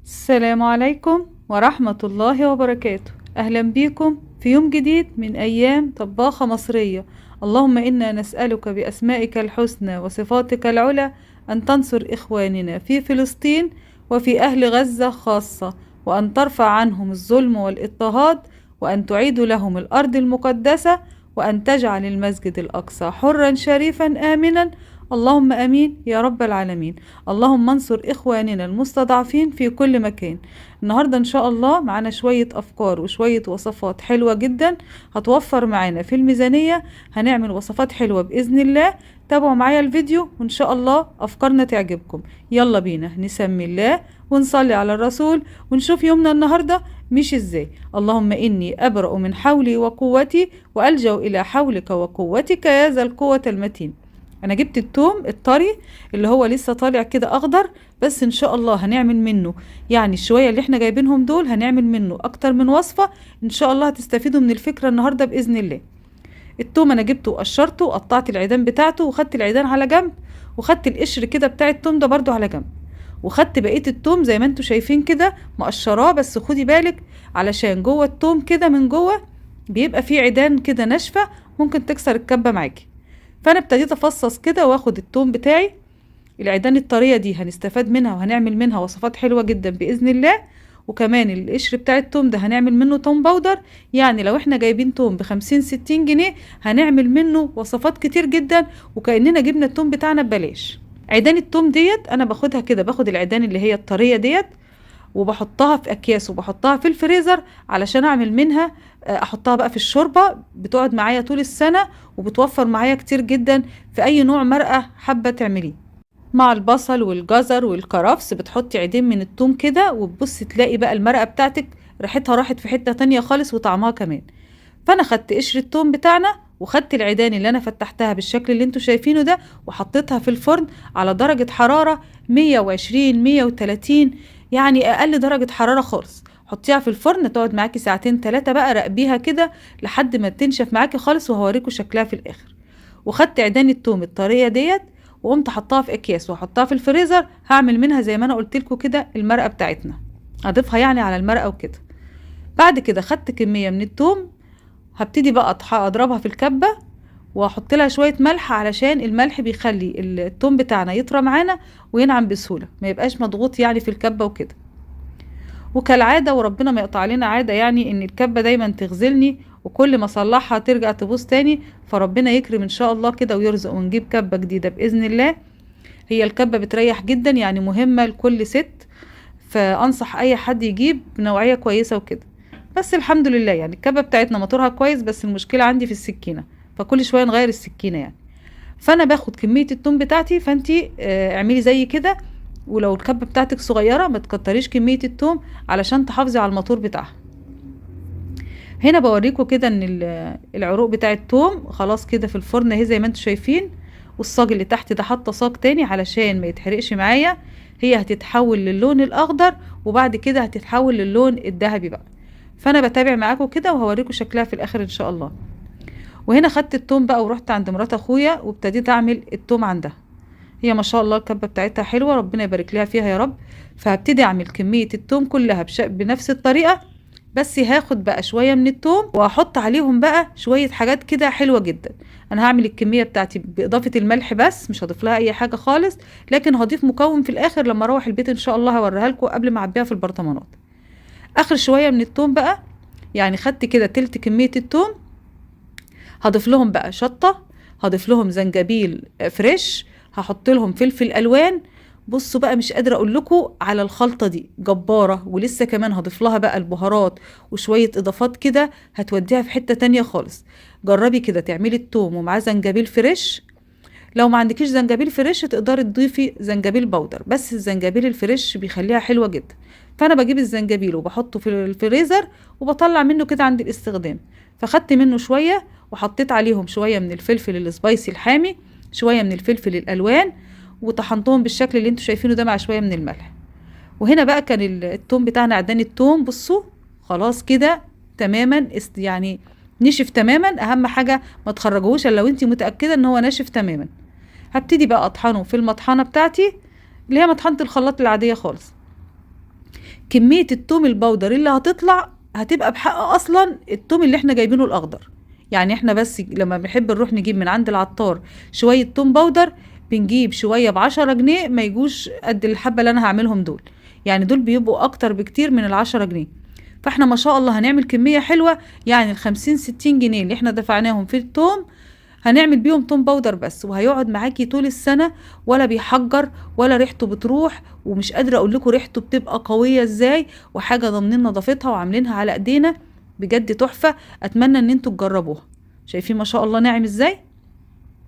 السلام عليكم ورحمة الله وبركاته. أهلا بكم في يوم جديد من أيام طباخة مصرية. اللهم إنا نسألك بأسمائك الحسنى وصفاتك العلى أن تنصر إخواننا في فلسطين وفي أهل غزة خاصة، وأن ترفع عنهم الظلم والاضطهاد، وأن تعيد لهم الأرض المقدسة، وأن تجعل المسجد الأقصى حرا شريفا آمنا. اللهم امين يا رب العالمين. اللهم انصر اخواننا المستضعفين في كل مكان. النهارده ان شاء الله معانا شويه افكار وشويه وصفات حلوه جدا هتوفر معانا في الميزانيه. هنعمل وصفات حلوه باذن الله. تابعوا معايا الفيديو وان شاء الله افكارنا تعجبكم. يلا بينا نسمي الله ونصلي على الرسول ونشوف يومنا النهارده مش ازاي. اللهم اني ابرأ من حولي وقوتي والجأ الى حولك وقوتك يا ذا القوة المتين. انا جبت التوم الطري اللي هو لسه طالع كده اخضر، بس ان شاء الله هنعمل منه يعني الشوية اللي احنا جايبينهم دول هنعمل منه اكتر من وصفة. ان شاء الله هتستفيدوا من الفكرة النهاردة باذن الله. التوم انا جبته وقشرته وقطعت العيدان بتاعته وخدت العيدان على جنب، وخدت القشر كده بتاع التوم ده برضو على جنب، وخدت بقية التوم زي ما انتوا شايفين كده مقشراه. بس خدي بالك علشان جوه التوم كده من جوه بيبقى فيه عيدان كده ناشفة ممكن تكسر الكبة معاكي. فانا ابتديت افصص كده واخد التوم بتاعي. العيدان الطرية دي هنستفاد منها وهنعمل منها وصفات حلوة جدا بإذن الله. وكمان القشر بتاع التوم ده هنعمل منه توم باودر، يعني لو احنا جايبين توم ب50 60 جنيه هنعمل منه وصفات كتير جدا وكأننا جبنا التوم بتاعنا ببلاش. عيدان التوم ديت انا باخدها كده، باخد العيدان اللي هي الطرية ديت وبحطها في اكياس وبحطها في الفريزر علشان اعمل منها احطها بقى في الشوربة، بتقعد معايا طول السنة وبتوفر معايا كتير جدا في اي نوع مرقة حابة تعمليه. مع البصل والجزر والكرفس بتحطي عيدين من التوم كده وتبصي تلاقي بقى المرقة بتاعتك ريحتها راحت في حتة تانية خالص وطعمها كمان. فانا خدت قشر التوم بتاعنا وخدت العيدان اللي انا فتحتها بالشكل اللي انتوا شايفينه ده وحطيتها في الفرن على درجة حرارة 120 130، يعني اقل درجة حرارة خالص. حطيها في الفرن تقعد معاكي ساعتين 3 بقى، راقبيها كده لحد ما تنشف معاكي خالص وهوريكم شكلها في الاخر. وخدت عيدان التوم الطرية ديت وقمت حطها في اكياس وحطها في الفريزر. هعمل منها زي ما انا قلت لكم كده المرقة بتاعتنا، اضيفها يعني على المرقة وكده. بعد كده خدت كمية من التوم، هبتدي بقى اضربها في الكبة واحط لها شوية ملح علشان الملح بيخلي التوم بتاعنا يطرى معانا وينعم بسهولة، ما يبقاش مضغوط يعني في الكبة وكده. وكالعادة وربنا ما يقطع علينا عادة، يعني ان الكبة دايما تغزلني وكل ما اصلحها ترجع تبوظ تاني. فربنا يكرم ان شاء الله كده ويرزق ونجيب كبة جديدة بإذن الله. هي الكبة بتريح جدا، يعني مهمة لكل ست، فانصح اي حد يجيب نوعية كويسة وكده. بس الحمد لله يعني الكبة بتاعتنا موتورها كويس، بس المشكلة عندي في السكينة، فكل شوية نغير السكينة يعني. فانا باخد كمية التوم بتاعتي، فانتي اعملي زي كده. ولو الكبة بتاعتك صغيرة ما تكتريش كمية التوم علشان تحافظي على الموتور بتاعها. هنا بوريكم كده ان العروق بتاع التوم خلاص كده في الفرن اهي زي ما انتم شايفين. والصاج اللي تحت ده حاطه صاج تاني علشان ما يتحرقش معايا. هي هتتحول للون الاخضر وبعد كده هتتحول للون الذهبي بقى. فانا بتابع معاكم كده وهوريكم شكلها في الاخر ان شاء الله. وهنا خدت التوم بقى ورحت عند مرات اخويا وابتديت اعمل التوم عندها. هي ما شاء الله الكبه بتاعتها حلوه، ربنا يبارك لها فيها يا رب. فهبتدي اعمل كميه التوم كلها بنفس الطريقه، بس هاخد بقى شويه من التوم واحط عليهم بقى شويه حاجات كده حلوه جدا. انا هعمل الكميه بتاعتي باضافه الملح بس، مش هضيف لها اي حاجه خالص، لكن هضيف مكون في الاخر لما اروح البيت ان شاء الله هوريها لكم قبل ما اعبيها في البرطمانات. اخر شويه من التوم بقى، يعني خدت كده تلت كميه التوم. هضيف لهم بقى شطه، هضيف لهم زنجبيل فريش، هحط لهم فلفل الوان. بصوا بقى مش قادره اقول لكم على الخلطه دي جباره، ولسه كمان هضيف لها بقى البهارات وشويه اضافات كده هتوديها في حته تانية خالص. جربي كده تعملي التوم ومعاه زنجبيل فريش. لو ما عندكيش زنجبيل فريش تقدري تضيفي زنجبيل بودر، بس الزنجبيل الفريش بيخليها حلوه جدا. فانا بجيب الزنجبيل وبحطه في الفريزر وبطلع منه كده عند الاستخدام. فخدت منه شويه وحطيت عليهم شويه من الفلفل السبايسي الحامي، شويه من الفلفل الالوان، وطحنتهم بالشكل اللي انتوا شايفينه ده مع شويه من الملح. وهنا بقى كان التوم بتاعنا عدان التوم، بصوا خلاص كده تماما يعني نشف تماما. اهم حاجه ما تخرجوش الا لو انت متاكده ان هو ناشف تماما. هبتدي بقى اطحنه في المطحنه بتاعتي اللي هي مطحنه الخلاط العاديه خالص. كمية التوم البودر اللي هتطلع هتبقى بحق اصلا التوم اللي احنا جايبينه الاخضر. يعني احنا بس لما بنحب نروح نجيب من عند العطار شوية توم بودر، بنجيب شوية ب10 جنيه، ما يجوش قد الحبة اللي انا هعملهم دول. يعني دول بيبقوا اكتر بكتير من ال10 جنيه. فاحنا ما شاء الله هنعمل كمية حلوة. يعني ال50 60 جنيه اللي احنا دفعناهم في التوم هنعمل بيهم توم باودر بس، وهيقعد معاكي طول السنة، ولا بيحجر ولا ريحته بتروح. ومش قادرة اقول لكم ريحته بتبقى قوية ازاي، وحاجة ضامنين نظافتها وعاملينها على ايدينا، بجد تحفة. اتمنى ان انتوا تجربوها. شايفين ما شاء الله ناعم ازاي؟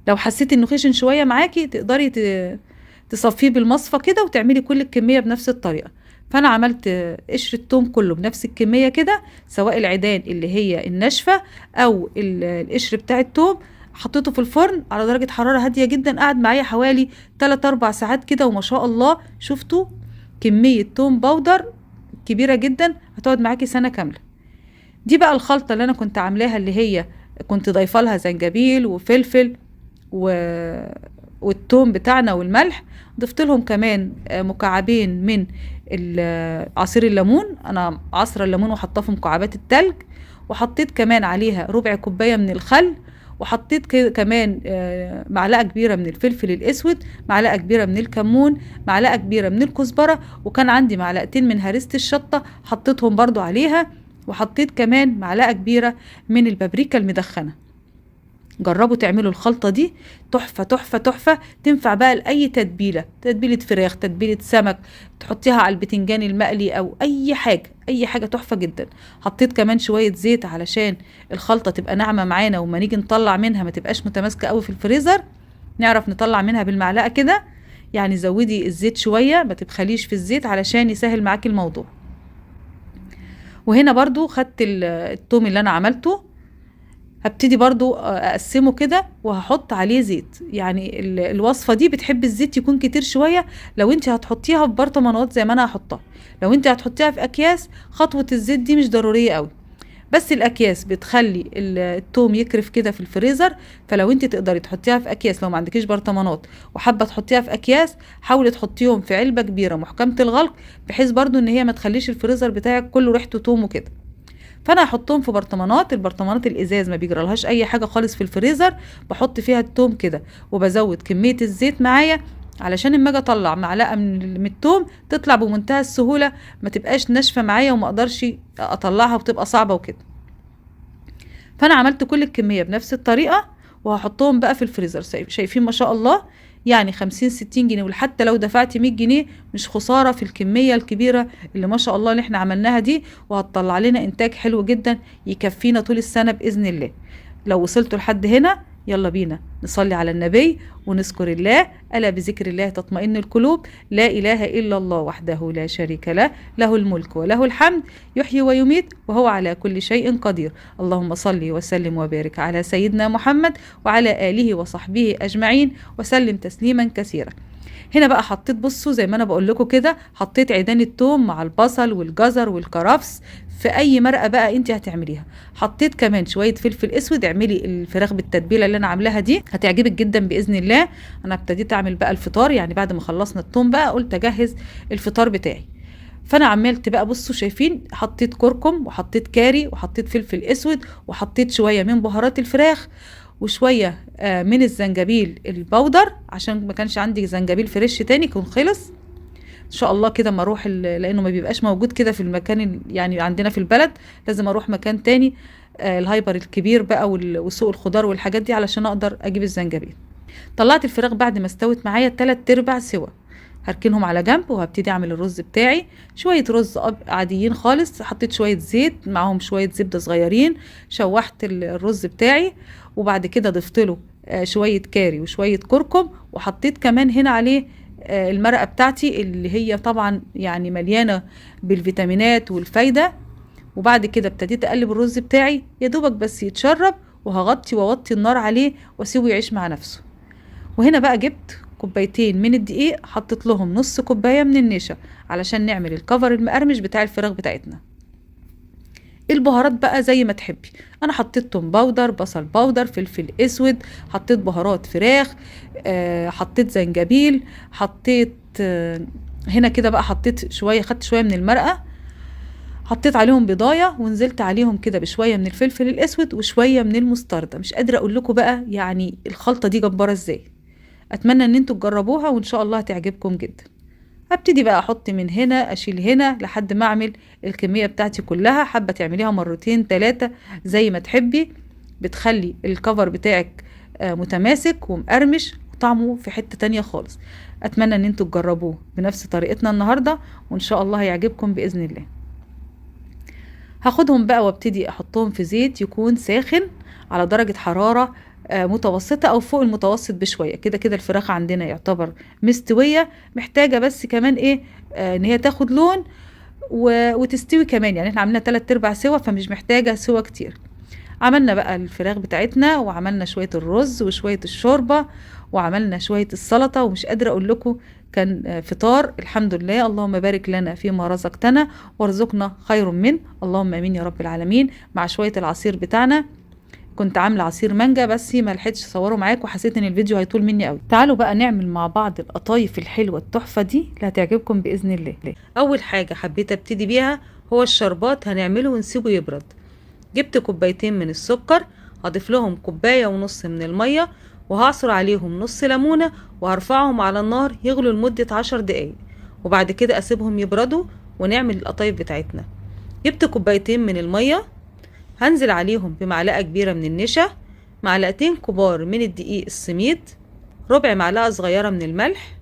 لو حسيتي انه خشن شوية معاكي تقدري تصفيه بالمصفى كده وتعملي كل الكمية بنفس الطريقة. فانا عملت قشر التوم كله بنفس الكمية كده، سواء العيدان اللي هي الناشفة او القشر بتاع التوم. حطيته في الفرن على درجة حرارة هادية جدا، قعد معايا حوالي 3-4 ساعات كده، وما شاء الله شفتوا كمية توم باودر كبيرة جدا هتقعد معاكي سنة كاملة. دي بقى الخلطة اللي انا كنت عاملاها، اللي هي كنت ضايفه لها زنجبيل وفلفل و... والثوم بتاعنا والملح. ضفت لهم كمان مكعبين من عصير الليمون، انا عصر الليمون وحطاه في مكعبات التلج. وحطيت كمان عليها ربع كوباية من الخل. وحطيت كمان معلقة كبيرة من الفلفل الاسود، معلقة كبيرة من الكمون، معلقة كبيرة من الكزبرة، وكان عندي معلقتين من هريسة الشطة حطيتهم برضو عليها. وحطيت كمان معلقة كبيرة من البابريكا المدخنة. جربوا تعملوا الخلطة دي، تحفة تحفة تحفة. تنفع بقى لأي تتبيلة، تتبيلة فراخ، تتبيلة سمك، تحطيها على البتنجان المقلي أو أي حاجة، أي حاجة تحفة جدا. حطيت كمان شوية زيت علشان الخلطة تبقى ناعمة معانا، وما نيجي نطلع منها ما تبقاش متماسكة قوي في الفريزر، نعرف نطلع منها بالمعلقة كده. يعني زودي الزيت شوية، ما تبخليش في الزيت علشان يسهل معاكي الموضوع. وهنا برضو خدت التوم اللي أنا عملته، هبتدي برضو اقسمه كده وهحط عليه زيت. يعني الوصفة دي بتحب الزيت يكون كتير شوية. لو انت هتحطيها في برطمانات زي ما انا هحطها، لو انت هتحطيها في اكياس خطوة الزيت دي مش ضرورية قوي. بس الاكياس بتخلي التوم يكرف كده في الفريزر. فلو انت تقدري تحطيها في اكياس، لو ما عندكيش برطمانات وحابة تحطيها في اكياس، حاولي تحطيهم في علبة كبيرة محكمة الغلق، بحيث برضو ان هي ما تخليش الفريزر بتاعك كله ريحته توم وكده. فانا هحطهم في برطمانات، البرطمانات الازاز ما بيجرالهاش اي حاجه خالص في الفريزر. بحط فيها التوم كده، وبزود كميه الزيت معايا علشان اما اجي اطلع معلقه من التوم تطلع بمنتهى السهوله، ما تبقاش ناشفه معايا وما اقدرش اطلعها وبتبقى صعبه وكده. فانا عملت كل الكميه بنفس الطريقه، وهحطهم بقى في الفريزر. شايفين ما شاء الله؟ يعني 50-60 جنيه، وحتى لو دفعتي 100 جنيه مش خسارة في الكمية الكبيرة اللي ما شاء الله اللي احنا عملناها دي. وهتطلع لنا انتاج حلو جدا يكفينا طول السنة بإذن الله. لو وصلتوا لحد هنا، يلا بينا نصلي على النبي ونذكر الله. ألا بذكر الله تطمئن القلوب. لا إله إلا الله وحده لا شريك له، له الملك وله الحمد، يحيي ويميت وهو على كل شيء قدير. اللهم صل وسلم وبارك على سيدنا محمد وعلى آله وصحبه أجمعين وسلم تسليما كثيرا. هنا بقى حطيت، بصوا زي ما انا بقول لكم كده، حطيت عيدان التوم مع البصل والجزر والكرفس في اي مرقه بقى انت هتعمليها. حطيت كمان شويه فلفل اسود. اعملي الفراخ بالتتبيله اللي انا عاملاها دي، هتعجبك جدا باذن الله. انا ابتديت اعمل بقى الفطار، يعني بعد ما خلصنا التوم بقى قلت اجهز الفطار بتاعي. فانا عملت بقى، بصوا شايفين، حطيت كركم وحطيت كاري وحطيت فلفل اسود وحطيت شويه من بهارات الفراخ وشويه من الزنجبيل البودر، عشان ما كانش عندي زنجبيل فريش تاني كون خلص. ان شاء الله كده ما اروح لانه ما بيبقاش موجود كده في المكان يعني عندنا في البلد، لازم اروح مكان تاني الهايبر الكبير بقى وسوق الخضار والحاجات دي علشان اقدر اجيب الزنجبيل. طلعت الفراخ بعد ما استوت معايا 3/4 سوا، هركنهم على جنب وهبتدي اعمل الرز بتاعي. شويه رز عاديين خالص، حطيت شويه زيت معاهم شويه زبده صغيرين، شوحت الرز بتاعي. وبعد كده ضفت له شويه كاري وشويه كركم، وحطيت كمان هنا عليه المرقه بتاعتي اللي هي طبعا يعني مليانه بالفيتامينات والفايده. وبعد كده ابتديت اقلب الرز بتاعي يا دوبك بس يتشرب، وهغطي واوطي النار عليه واسيبه يعيش مع نفسه. وهنا بقى جبت كوبايتين من الدقيق، حطيت لهم نص كوبايه من النشا علشان نعمل الكفر المقرمش بتاع الفراخ بتاعتنا. البهارات بقى زي ما تحبي، انا حطيت توم باودر، بصل باودر، فلفل اسود، حطيت بهارات فراخ، حطيت زنجبيل، حطيت هنا كده بقى حطيت شويه، خدت شويه من المرقه حطيت عليهم بيضايه ونزلت عليهم كده بشويه من الفلفل الاسود وشويه من المستردة. مش قادره اقول لكم بقى يعني الخلطه دي جباره ازاي. اتمنى ان انتوا تجربوها وان شاء الله هتعجبكم جدا. هبتدي بقى احط من هنا اشيل هنا لحد ما اعمل الكميه بتاعتي كلها. حابه تعمليها مرتين 3 زي ما تحبي، بتخلي الكفر بتاعك متماسك ومقرمش وطعمه في حته تانية خالص. اتمنى ان انتوا تجربوه بنفس طريقتنا النهارده وان شاء الله هيعجبكم باذن الله. هاخدهم بقى وابتدي احطهم في زيت يكون ساخن على درجة حرارة متوسطة او فوق المتوسط بشوية. كده كده الفراخ عندنا يعتبر مستوية، محتاجة بس كمان ايه ان هي تاخد لون وتستوي كمان. يعني احنا عملنا 3/4 سوا فمش محتاجة سوا كتير. عملنا بقى الفراخ بتاعتنا وعملنا شوية الرز وشوية الشوربة وعملنا شوية السلطة. ومش قادرة اقول لكم كان فطار الحمد لله. اللهم بارك لنا فيما رزقتنا وارزقنا خير منه، اللهم امين يا رب العالمين. مع شوية العصير بتاعنا، كنت عاملة عصير مانجا بس ما لحقتش اصوره معاكم، وحسيت ان الفيديو هيطول مني قوي. تعالوا بقى نعمل مع بعض القطايف الحلوة التحفة دي اللي هتعجبكم باذن الله. اول حاجة حبيت ابتدي بيها هو الشربات، هنعمله ونسيبه يبرد. جبت كوبايتين من السكر، هضيف لهم 1.5 كوباية من المية، وهعصر عليهم نص ليمونة، وهرفعهم على النار يغلوا لمدة 10 دقايق، وبعد كده اسيبهم يبردوا ونعمل القطايف بتاعتنا. جبت كوبايتين من المية، هنزل عليهم بمعلقة كبيرة من النشا، معلقتين كبار من الدقيق السميد، ربع معلقة صغيرة من الملح،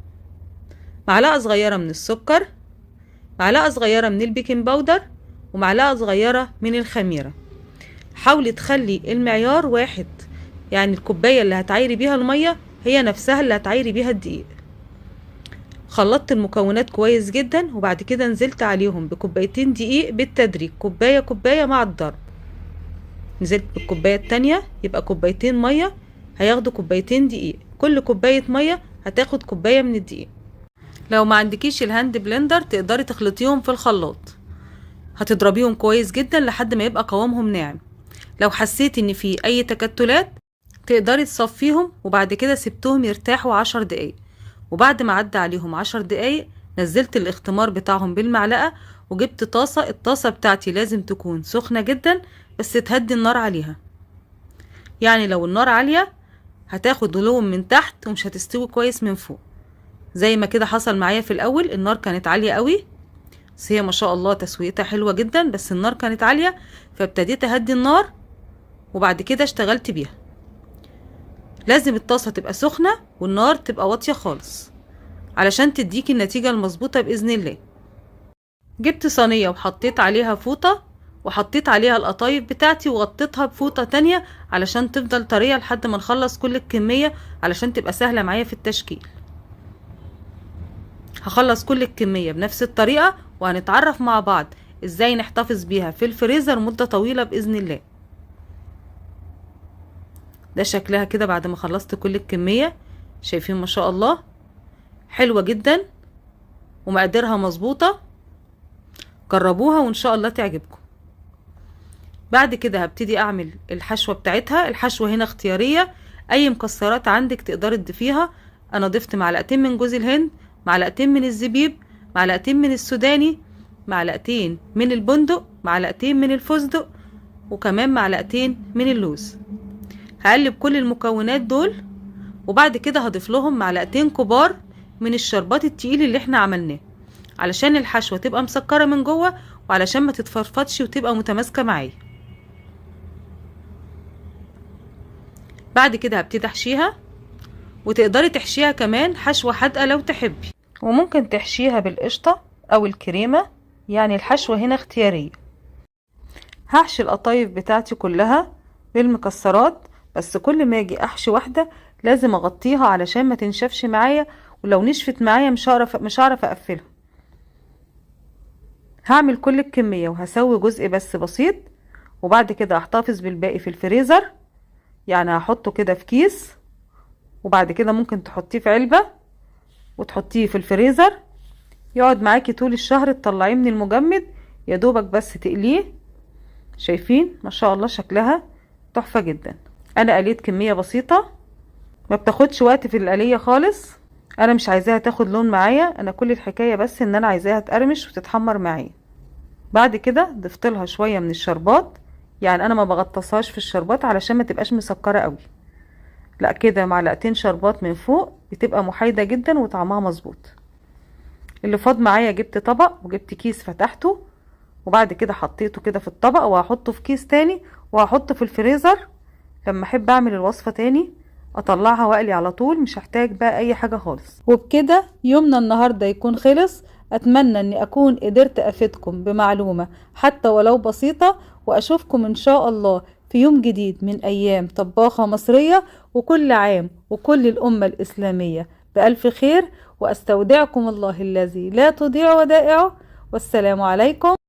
معلقة صغيرة من السكر، معلقة صغيرة من البيكنج باودر، ومعلقة صغيرة من الخميرة. حاولي تخلي المعيار واحد، يعني الكوباية اللي هتعايري بيها المية هي نفسها اللي هتعايري بيها الدقيق. خلطت المكونات كويس جدا، وبعد كده نزلت عليهم بكوبايتين دقيق بالتدريج، كوباية كوباية مع الضرب. نزلت بالكوباية التانية، يبقى كوبايتين مية هياخدوا كوبايتين دقيق، كل كوباية مية هتاخد كوباية من الدقيق. لو ما عندكيش الهاند بلندر تقدري تخلطيهم في الخلاط، هتضربيهم كويس جدا لحد ما يبقى قوامهم ناعم. لو حسيتي ان في اي تكتلات تقدري تصفيهم، وبعد كده سبتهم يرتاحوا 10 دقايق. وبعد ما عدى عليهم 10 دقايق نزلت الاختمار بتاعهم بالمعلقة، وجبت طاسة. الطاسة بتاعتي لازم تكون سخنة جدا بس تهدي النار عليها، يعني لو النار عالية هتاخد لون من تحت ومش هتستوي كويس من فوق، زي ما كده حصل معايا في الاول. النار كانت عالية قوي، بس هي ما شاء الله تسويتها حلوة جدا، بس النار كانت عالية فابتديت اهدي النار وبعد كده اشتغلت بيها. لازم الطاسة تبقى سخنة والنار تبقى واطية خالص علشان تديكي النتيجة المظبوطة بإذن الله. جبت صينية وحطيت عليها فوطة، وحطيت عليها القطايف بتاعتي وغطيتها بفوطة تانية علشان تفضل طرية لحد ما نخلص كل الكمية، علشان تبقى سهلة معايا في التشكيل. هخلص كل الكمية بنفس الطريقة، وهنتعرف مع بعض ازاي نحتفظ بيها في الفريزر مدة طويلة بإذن الله. ده شكلها كده بعد ما خلصت كل الكمية. شايفين ما شاء الله حلوة جدا ومقاديرها مظبوطة. جربوها وان شاء الله تعجبكم. بعد كده هبتدي اعمل الحشوة بتاعتها. الحشوة هنا اختيارية، اي مكسرات عندك تقدري تضيفيها. انا ضفت معلقتين من جوز الهند، معلقتين من الزبيب، معلقتين من السوداني، معلقتين من البندق، معلقتين من الفستق، وكمان معلقتين من اللوز. هقلب كل المكونات دول، وبعد كده هضيف لهم معلقتين كبار من الشربات التقيل اللي احنا عملناه، علشان الحشوة تبقى مسكرة من جوه وعلشان ما تتفرفتش وتبقى متماسكة معايا. بعد كده هبتدي احشيها، وتقدري تحشيها كمان حشوة حادقة لو تحبي، وممكن تحشيها بالقشطة او الكريمة، يعني الحشوة هنا اختيارية. هحشي القطايف بتاعتي كلها بالمكسرات، بس كل ما اجي احشي واحدة لازم اغطيها علشان ما تنشفش معايا، ولو نشفت معايا مش هعرف اقفلها. هعمل كل الكمية وهسوي جزء بس بسيط، وبعد كده هحتفظ بالباقي في الفريزر. يعني هحطه كده في كيس، وبعد كده ممكن تحطيه في علبة وتحطيه في الفريزر يقعد معاكي طول الشهر. تطلعيه من المجمد يا دوبك بس تقليه. شايفين ما شاء الله شكلها تحفة جدا. انا قليت كمية بسيطة ما بتاخدش وقت في القلية خالص. انا مش عايزاها تاخد لون معايا، انا كل الحكاية بس ان انا عايزاها تقرمش وتتحمر معايا. بعد كده ضفت لها شوية من الشربات، يعني انا ما بغطسهاش في الشربات علشان ما تبقاش مسكرة قوي، لا كده معلقتين شربات من فوق بتبقى محايدة جدا وطعمها مظبوط. اللي فاض معايا جبت طبق وجبت كيس فتحته، وبعد كده حطيته كده في الطبق، وهحطه في كيس تاني وهحطه في الفريزر. لما احب اعمل الوصفة تاني اطلعها واقلي على طول، مش هحتاج بقى اي حاجة خالص. وبكده يومنا النهاردة يكون خلص. اتمنى اني اكون قدرت افيدكم بمعلومة حتى ولو بسيطة، واشوفكم ان شاء الله في يوم جديد من ايام طباخة مصرية. وكل عام وكل الامة الاسلامية بألف خير، واستودعكم الله الذي لا تضيع ودائعه، والسلام عليكم.